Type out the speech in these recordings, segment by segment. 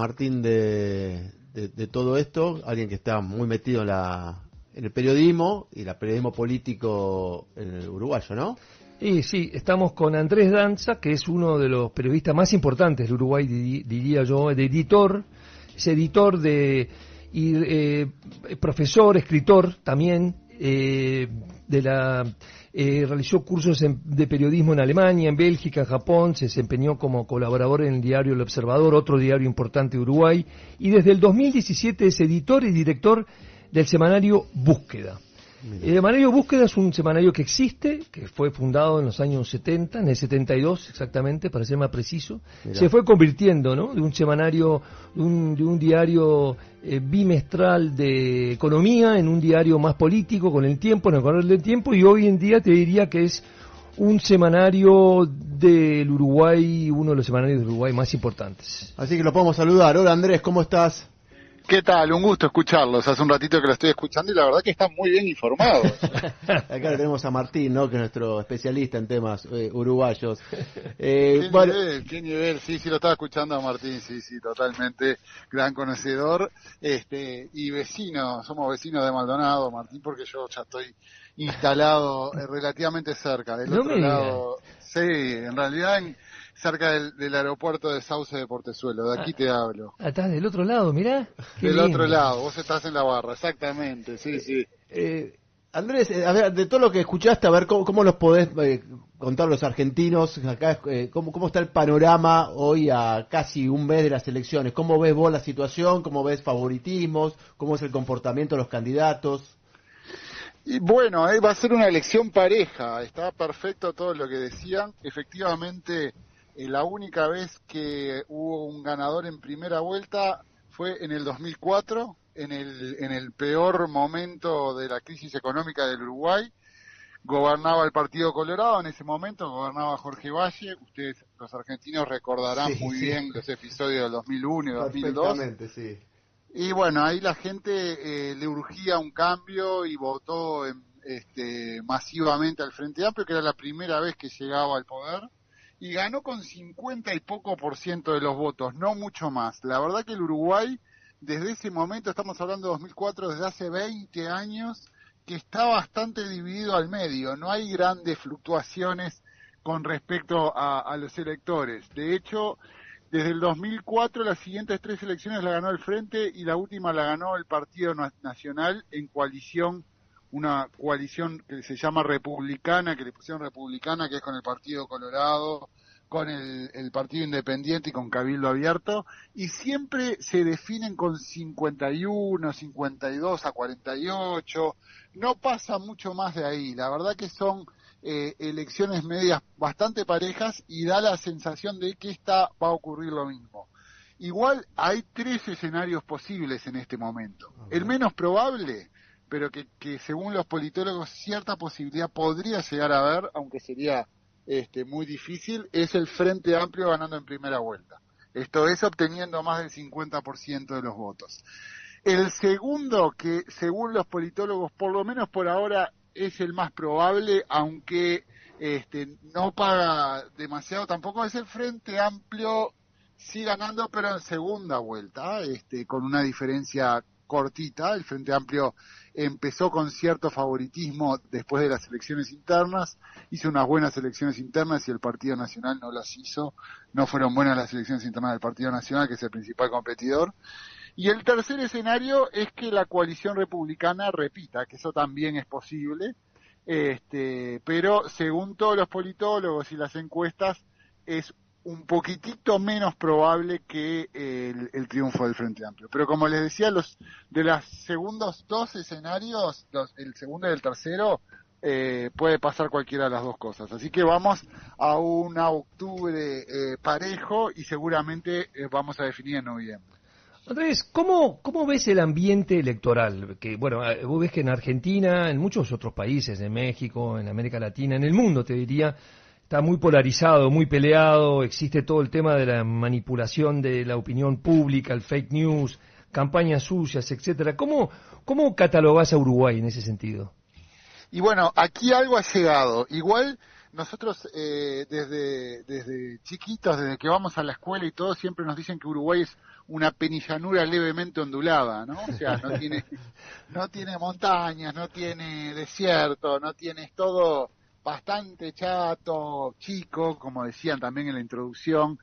Martín, de todo esto, alguien que está muy metido en el periodismo y el periodismo político en el uruguayo, ¿no? Y sí, estamos con Andrés Danza, que es uno de los periodistas más importantes del Uruguay, diría yo, es editor profesor, escritor también, realizó cursos de periodismo en Alemania, en Bélgica, en Japón, se desempeñó como colaborador en el diario El Observador, otro diario importante de Uruguay, y desde el 2017 es editor y director del semanario Búsqueda. El semanario Búsqueda es un semanario que existe, que fue fundado en los años 70, en el 72 exactamente, para ser más preciso. Mirá. Se fue convirtiendo, ¿no?, de un semanario, de un diario bimestral de economía, en un diario más político con el tiempo, en el correr del tiempo, y hoy en día te diría que es un semanario del Uruguay, uno de los semanarios del Uruguay más importantes. Así que lo podemos saludar. Hola Andrés, ¿cómo estás? ¿Qué tal? Un gusto escucharlos. Hace un ratito que lo estoy escuchando y la verdad que están muy bien informados. Acá le tenemos a Martín, ¿no?, que es nuestro especialista en temas uruguayos. ¿Qué nivel? Sí, lo estaba escuchando a Martín, sí, totalmente gran conocedor. Y somos vecinos de Maldonado, Martín, porque yo ya estoy instalado relativamente cerca. Del otro lado, sí, en realidad cerca del aeropuerto de Sauce de Portezuelo, de aquí te hablo. Estás del otro lado, mirá. Del otro lado, vos estás en la barra, exactamente, sí. Andrés, a ver, de todo lo que escuchaste, a ver, ¿cómo los podés contar los argentinos? Acá, ¿cómo está el panorama hoy a casi un mes de las elecciones? ¿Cómo ves vos la situación? ¿Cómo ves favoritismos? ¿Cómo es el comportamiento de los candidatos? Y bueno, va a ser una elección pareja, está perfecto todo lo que decían. Efectivamente, la única vez que hubo un ganador en primera vuelta fue en el 2004, en el peor momento de la crisis económica del Uruguay. Gobernaba el Partido Colorado en ese momento, gobernaba Jorge Valle. Ustedes, los argentinos, recordarán muy bien los episodios del 2001 y 2002. Perfectamente, sí. Y bueno, ahí la gente le urgía un cambio y votó masivamente al Frente Amplio, que era la primera vez que llegaba al poder, y ganó con 50 y poco % de los votos, no mucho más. La verdad que el Uruguay, desde ese momento, estamos hablando de 2004, desde hace 20 años, que está bastante dividido al medio. No hay grandes fluctuaciones con respecto a los electores. De hecho, desde el 2004 las siguientes 3 elecciones la ganó el Frente y la última la ganó el Partido Nacional en coalición, una coalición que se llama republicana, que le pusieron republicana, que es con el Partido Colorado, con el Partido Independiente y con Cabildo Abierto, y siempre se definen con 51, 52 a 48, no pasa mucho más de ahí. La verdad que son elecciones medias bastante parejas y da la sensación de que esta va a ocurrir lo mismo. Igual hay 3 escenarios posibles en este momento. El menos probable, pero que según los politólogos cierta posibilidad podría llegar a haber, aunque sería muy difícil, es el Frente Amplio ganando en primera vuelta. Esto es obteniendo más del 50% de los votos. El segundo, que según los politólogos, por lo menos por ahora, es el más probable, aunque no paga demasiado tampoco, es el Frente Amplio, sí ganando, pero en segunda vuelta, con una diferencia cortita. El Frente Amplio empezó con cierto favoritismo después de las elecciones internas, hizo unas buenas elecciones internas y el Partido Nacional no las hizo, no fueron buenas las elecciones internas del Partido Nacional, que es el principal competidor. Y el tercer escenario es que la coalición republicana repita, que eso también es posible, pero según todos los politólogos y las encuestas es un poquitito menos probable que el triunfo del Frente Amplio. Pero como les decía, de los segundos 2 escenarios, el segundo y el tercero, puede pasar cualquiera de las dos cosas. Así que vamos a un octubre parejo y seguramente vamos a definir en noviembre. Andrés, ¿cómo ves el ambiente electoral? Que bueno, vos ves que en Argentina, en muchos otros países, en México, en América Latina, en el mundo te diría, está muy polarizado, muy peleado, existe todo el tema de la manipulación de la opinión pública, el fake news, campañas sucias, etcétera. ¿Cómo catalogás a Uruguay en ese sentido? Y bueno, aquí algo ha llegado. Igual nosotros desde chiquitos, desde que vamos a la escuela y todo, siempre nos dicen que Uruguay es una penillanura levemente ondulada, ¿no? O sea, no tiene montañas, no tiene desierto, no tiene, es todo bastante chato, chico, como decían también en la introducción,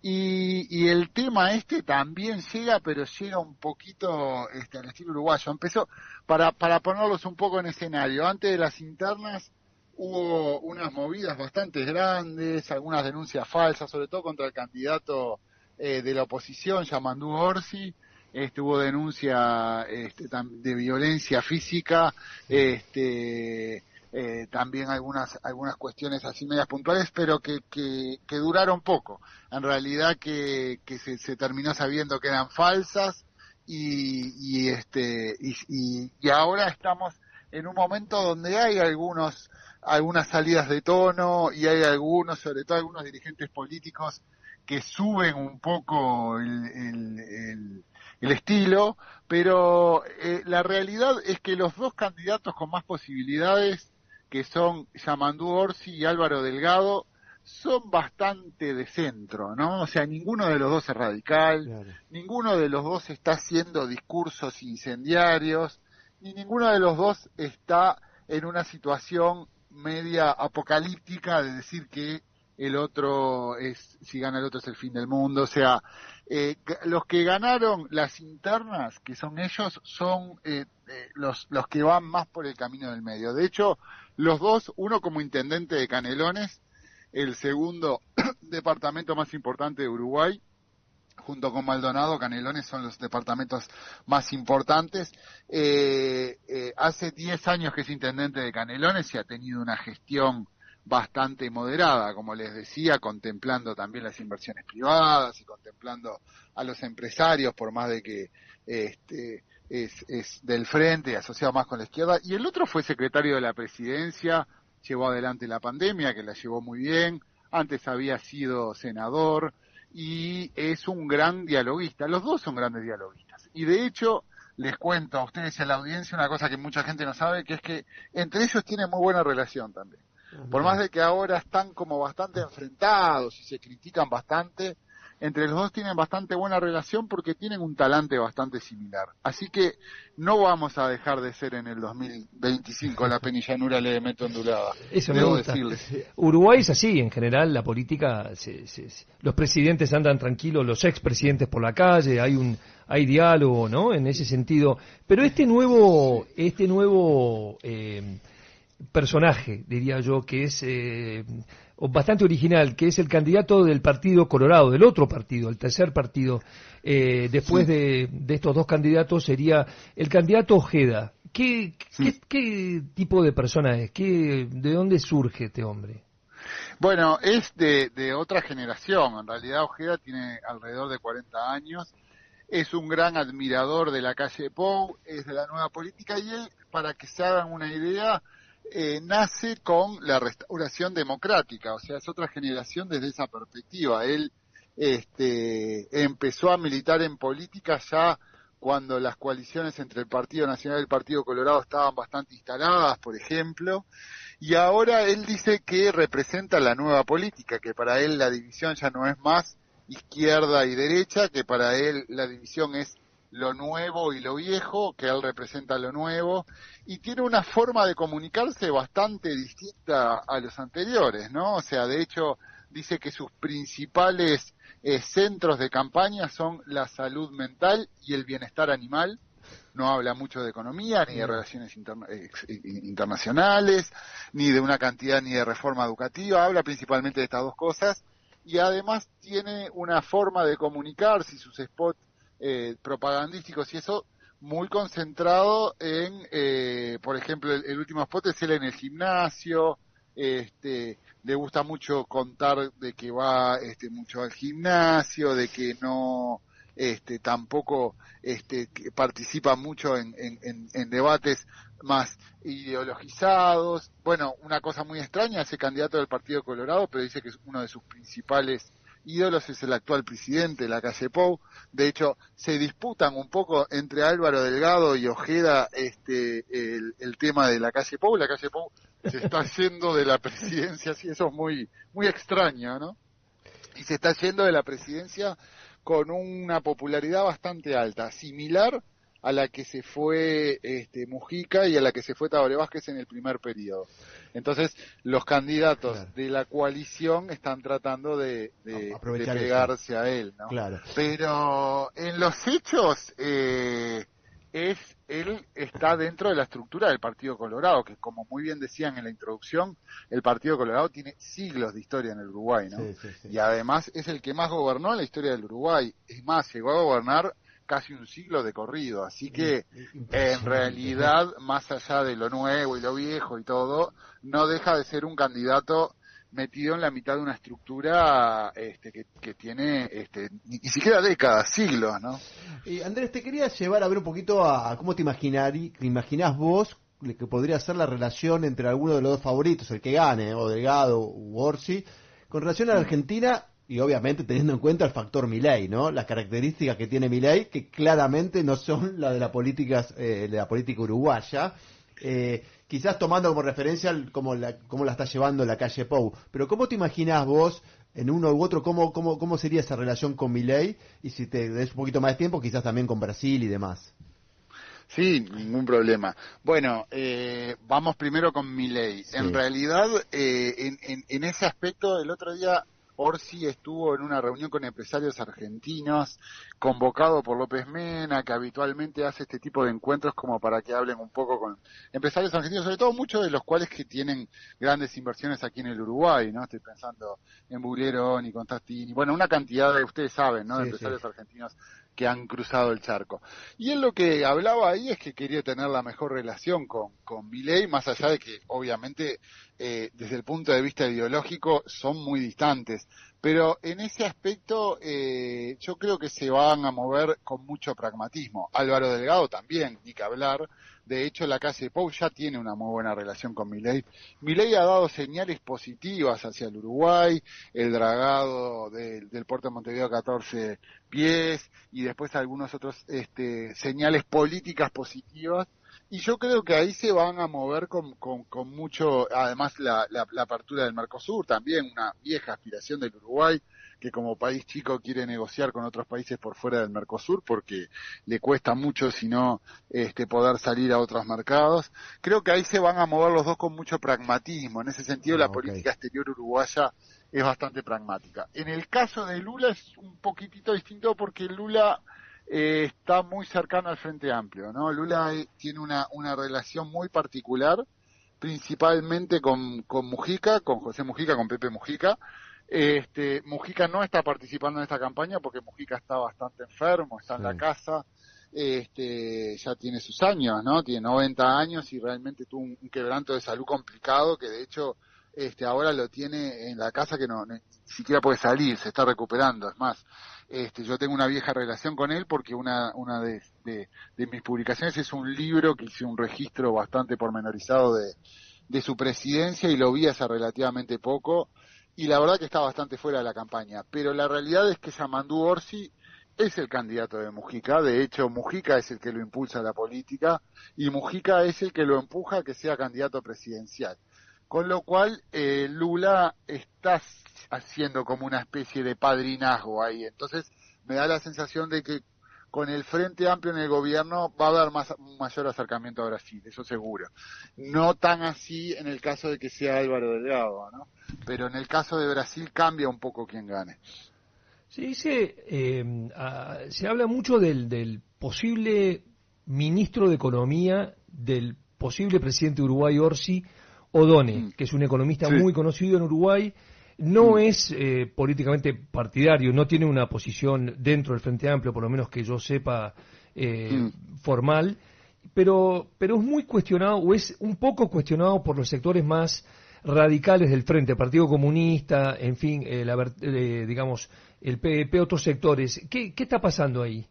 y el tema también llega, pero llega un poquito al estilo uruguayo. Empezó, para ponerlos un poco en escenario, antes de las internas hubo unas movidas bastante grandes, algunas denuncias falsas, sobre todo contra el candidato de la oposición, Yamandú Orsi. Hubo denuncia de violencia física, también algunas cuestiones así medias puntuales, pero que duraron poco. En realidad que se terminó sabiendo que eran falsas y ahora estamos en un momento donde hay algunas salidas de tono y hay sobre todo algunos dirigentes políticos que suben un poco el estilo, pero la realidad es que los dos candidatos con más posibilidades, que son Yamandú Orsi y Álvaro Delgado, son bastante de centro, ¿no? O sea, ninguno de los dos es radical, claro. Ninguno de los dos está haciendo discursos incendiarios, ni ninguno de los dos está en una situación media apocalíptica de decir que el otro si gana el otro es el fin del mundo. O sea, los que ganaron las internas, que son ellos, son los que van más por el camino del medio. De hecho, los dos, uno como intendente de Canelones, el segundo departamento más importante de Uruguay, junto con Maldonado, Canelones son los departamentos más importantes. Hace 10 años que es intendente de Canelones y ha tenido una gestión bastante moderada, como les decía, contemplando también las inversiones privadas y contemplando a los empresarios, por más de que es del frente, asociado más con la izquierda. Y el otro fue secretario de la presidencia, llevó adelante la pandemia, que la llevó muy bien, antes había sido senador, y es un gran dialoguista. Los dos son grandes dialoguistas. Y de hecho, les cuento a ustedes y a la audiencia una cosa que mucha gente no sabe, que es que entre ellos tienen muy buena relación también. Por más de que ahora están como bastante enfrentados y se critican bastante, entre los dos tienen bastante buena relación porque tienen un talante bastante similar. Así que no vamos a dejar de ser en el 2025 la penillanura levemente ondulada. Eso me gusta. Uruguay es así, en general, la política, los presidentes andan tranquilos, los expresidentes por la calle, hay diálogo, ¿no? En ese sentido. Pero este nuevo personaje, diría yo, que es bastante original, que es el candidato del Partido Colorado, del otro partido, el tercer partido, después de estos dos candidatos, sería el candidato Ojeda. ¿Qué tipo de persona es? ¿De dónde surge este hombre? Bueno, es de otra generación. En realidad Ojeda tiene alrededor de 40 años. Es un gran admirador de la calle Pou, es de la nueva política, y él, para que se hagan una idea, nace con la restauración democrática, o sea, es otra generación desde esa perspectiva. Él empezó a militar en política ya cuando las coaliciones entre el Partido Nacional y el Partido Colorado estaban bastante instaladas, por ejemplo, y ahora él dice que representa la nueva política, que para él la división ya no es más izquierda y derecha, que para él la división es lo nuevo y lo viejo, que él representa lo nuevo, y tiene una forma de comunicarse bastante distinta a los anteriores, ¿no? O sea, de hecho, dice que sus principales centros de campaña son la salud mental y el bienestar animal. No habla mucho de economía, ni de relaciones internacionales, ni de una cantidad, ni de reforma educativa. Habla principalmente de estas dos cosas, y además tiene una forma de comunicarse y sus spots propagandísticos y eso muy concentrado en, por ejemplo, el último spot es él en el gimnasio. Le gusta mucho contar de que va mucho al gimnasio, de que no tampoco que participa mucho en debates más ideologizados. Bueno, una cosa muy extraña, ese candidato del Partido Colorado, pero dice que es uno de sus principales ídolos es el actual presidente de la calle Pou. De hecho, se disputan un poco entre Álvaro Delgado y Ojeda el tema de la calle Pou. La calle Pou se está yendo de la presidencia, sí, eso es muy muy extraño, ¿no? Y se está yendo de la presidencia con una popularidad bastante alta, similar a la que se fue Mujica y a la que se fue Tabaré Vázquez en el primer periodo. Entonces, los candidatos Claro. de la coalición están tratando de Aprovechar pegarse eso. a él, ¿no? Claro. Pero en los hechos, él está dentro de la estructura del Partido Colorado, que como muy bien decían en la introducción, el Partido Colorado tiene siglos de historia en el Uruguay, ¿no? Sí, sí, sí. Y además es el que más gobernó en la historia del Uruguay. Es más, llegó a gobernar casi un siglo de corrido, así que en Impresionante. realidad, más allá de lo nuevo y lo viejo y todo, no deja de ser un candidato metido en la mitad de una estructura que tiene ni siquiera décadas, siglos, ¿no? Y Andrés, te quería llevar a ver un poquito a cómo te imaginás vos que podría ser la relación entre alguno de los dos favoritos, el que gane, o Delgado u Orsi, con relación a la Argentina y obviamente teniendo en cuenta el factor Milei, ¿no? Las características que tiene Milei, que claramente no son las de de la política uruguaya. Quizás tomando como referencia cómo la está llevando la calle Pou. Pero ¿cómo te imaginás vos, en uno u otro, cómo sería esa relación con Milei? Y si te des un poquito más de tiempo, quizás también con Brasil y demás. Sí, ningún problema. Bueno, vamos primero con Milei. Sí. En realidad, en ese aspecto, el otro día Orsi estuvo en una reunión con empresarios argentinos, convocado por López Mena, que habitualmente hace este tipo de encuentros como para que hablen un poco con empresarios argentinos, sobre todo muchos de los cuales que tienen grandes inversiones aquí en el Uruguay, ¿no? Estoy pensando en Buglierón y Constantini, bueno, una cantidad de, ustedes saben, ¿no? De Sí, sí. empresarios argentinos que han cruzado el charco. Y él lo que hablaba ahí es que quería tener la mejor relación con Milei, más allá de que obviamente desde el punto de vista ideológico son muy distantes. Pero en ese aspecto yo creo que se van a mover con mucho pragmatismo. Álvaro Delgado también, ni que hablar. De hecho, la calle Pou ya tiene una muy buena relación con Milei. Milei ha dado señales positivas hacia el Uruguay, el dragado del puerto de Montevideo 14 pies y después algunos otros señales políticas positivas. Y yo creo que ahí se van a mover con mucho, además la apertura del Mercosur, también una vieja aspiración del Uruguay, que como país chico quiere negociar con otros países por fuera del Mercosur porque le cuesta mucho si no poder salir a otros mercados. Creo que ahí se van a mover los dos con mucho pragmatismo. En ese sentido, la Okay. política exterior uruguaya es bastante pragmática. En el caso de Lula es un poquitito distinto porque Lula está muy cercano al Frente Amplio, ¿no? Lula tiene una relación muy particular, principalmente con Mujica, con José Mujica, con Pepe Mujica. Mujica no está participando en esta campaña porque Mujica está bastante enfermo, está en la Sí. casa, ya tiene sus años, ¿no? Tiene 90 años y realmente tuvo un quebranto de salud complicado que de hecho ahora lo tiene en la casa que no ni siquiera puede salir, se está recuperando. Es más, yo tengo una vieja relación con él porque una de mis publicaciones es un libro que hice un registro bastante pormenorizado de su presidencia y lo vi hace relativamente poco y la verdad que está bastante fuera de la campaña. Pero la realidad es que Yamandú Orsi es el candidato de Mujica, de hecho Mujica es el que lo impulsa a la política y Mujica es el que lo empuja a que sea candidato presidencial. Con lo cual, Lula está haciendo como una especie de padrinazgo ahí. Entonces, me da la sensación de que con el Frente Amplio en el gobierno va a haber un mayor acercamiento a Brasil, eso seguro. No tan así en el caso de que sea Álvaro Delgado, ¿no? Pero en el caso de Brasil cambia un poco quién gane. Se habla mucho del posible ministro de Economía, del posible presidente de Uruguay, Orsi Odone, Mm, que es un economista sí. muy conocido en Uruguay. No Mm, es políticamente partidario, no tiene una posición dentro del Frente Amplio, por lo menos que yo sepa, mm. formal, pero es muy cuestionado, o es un poco cuestionado por los sectores más radicales del Frente, Partido Comunista, en fin, digamos, el PDP, otros sectores. ¿Qué está pasando ahí?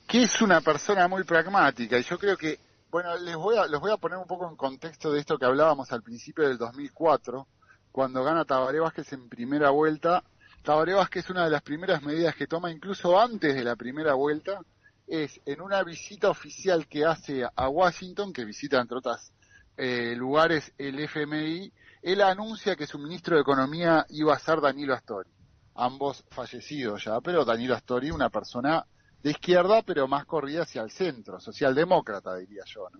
Que es una persona muy pragmática y yo creo que, bueno, los voy a poner un poco en contexto de esto que hablábamos al principio del 2004, cuando gana Tabaré Vázquez en primera vuelta. Tabaré Vázquez, una de las primeras medidas que toma, incluso antes de la primera vuelta, es en una visita oficial que hace a Washington, que visita entre otros lugares el FMI, él anuncia que su ministro de Economía iba a ser Danilo Astori. ambos fallecidos ya, pero Danilo Astori, una persona de izquierda, pero más corrida hacia el centro, socialdemócrata, diría yo, ¿no?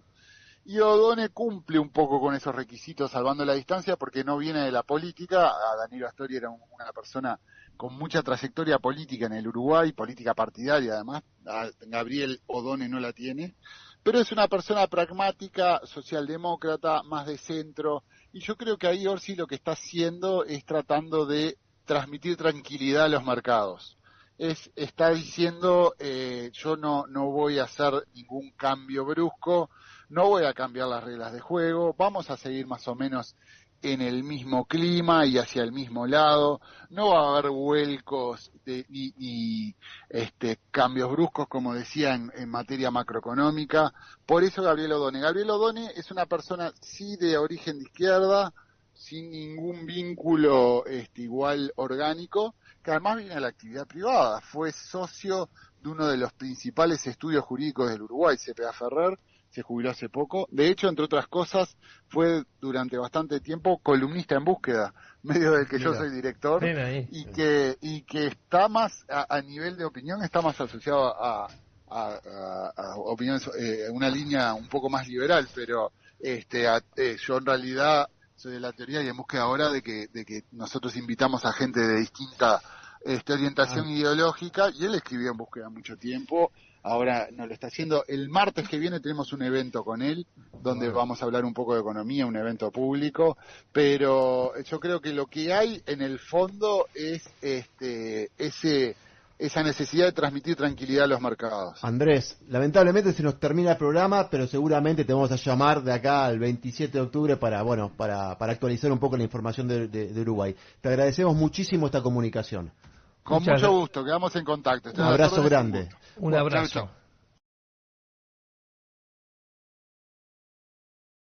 Y Odone cumple un poco con esos requisitos, salvando la distancia, porque no viene de la política. A Danilo Astori era una persona con mucha trayectoria política en el Uruguay, política partidaria además. A Gabriel Odone no la tiene, pero es una persona pragmática, socialdemócrata, más de centro, y yo creo que ahí Orsi lo que está haciendo es tratando de transmitir tranquilidad a los mercados. Está diciendo, yo no voy a hacer ningún cambio brusco, no voy a cambiar las reglas de juego, vamos a seguir más o menos en el mismo clima y hacia el mismo lado, no va a haber vuelcos ni cambios bruscos, como decía, en materia macroeconómica. Por eso Gabriel Odone es una persona sí de origen de izquierda, sin ningún vínculo igual orgánico, que además viene de la actividad privada, fue socio de uno de los principales estudios jurídicos del Uruguay, CPA Ferrer, se jubiló hace poco. De hecho, entre otras cosas, fue durante bastante tiempo columnista en Búsqueda, medio del que yo soy director, y que está más, a nivel de opinión, está más asociado a opiniones, una línea un poco más liberal, pero yo en realidad soy de la teoría y en búsqueda ahora de que nosotros invitamos a gente de distinta orientación ideológica, y él escribió en Búsqueda mucho tiempo. Ahora no lo está haciendo. El martes que viene tenemos un evento con él, donde vamos a hablar un poco de economía, un evento público, pero yo creo que lo que hay en el fondo es esa necesidad de transmitir tranquilidad a los mercados. Andrés, lamentablemente se nos termina el programa, pero seguramente te vamos a llamar de acá al 27 de octubre para actualizar un poco la información de Uruguay. Te agradecemos muchísimo esta comunicación. Con mucho gusto, quedamos en contacto. Un abrazo grande. Un abrazo. Chau, chau.